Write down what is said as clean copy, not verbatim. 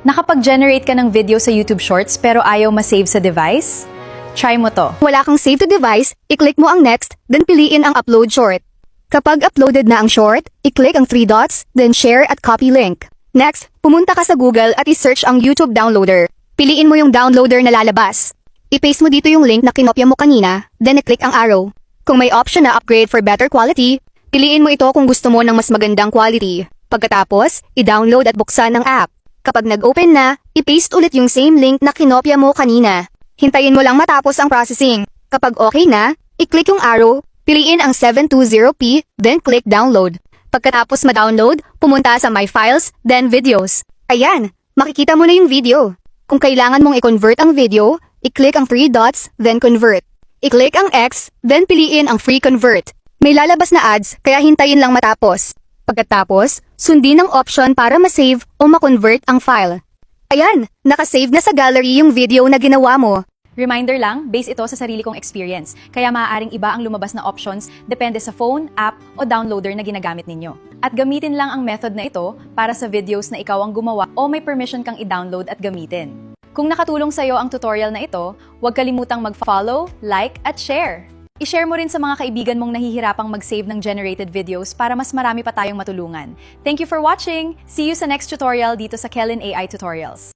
Nakapag-generate ka ng video sa YouTube Shorts pero ayaw ma-save sa device? Try mo to. Wala kang save to device, i-click mo ang next, then piliin ang upload short. Kapag uploaded na ang short, i-click ang 3 dots, then share at copy link. Next, pumunta ka sa Google at i-search ang YouTube downloader. Piliin mo yung downloader na lalabas. I-paste mo dito yung link na kinopya mo kanina, then i-click ang arrow. Kung may option na upgrade for better quality, piliin mo ito kung gusto mo ng mas magandang quality. Pagkatapos, i-download at buksan ang app. Kapag nag-open na, i-paste ulit yung same link na kinopya mo kanina. Hintayin mo lang matapos ang processing. Kapag okay na, i-click yung arrow, piliin ang 720p, then click download. Pagkatapos ma-download, pumunta sa My Files, then Videos. Ayan, makikita mo na yung video. Kung kailangan mong i-convert ang video, i-click ang 3 dots, then Convert. I-click ang X, then piliin ang Free Convert. May lalabas na ads, kaya hintayin lang matapos. Pagkatapos, sundin ang option para ma-save o ma-convert ang file. Ayan, nakasave na sa gallery yung video na ginawa mo. Reminder lang, base ito sa sarili kong experience, kaya maaaring iba ang lumabas na options depende sa phone, app, o downloader na ginagamit ninyo. At gamitin lang ang method na ito para sa videos na ikaw ang gumawa o may permission kang i-download at gamitin. Kung nakatulong sa'yo ang tutorial na ito, huwag kalimutang mag-follow, like, at share. I-share mo rin sa mga kaibigan mong nahihirapang mag-save ng generated videos para mas marami pa tayong matulungan. Thank you for watching! See you sa next tutorial dito sa Kellen AI Tutorials.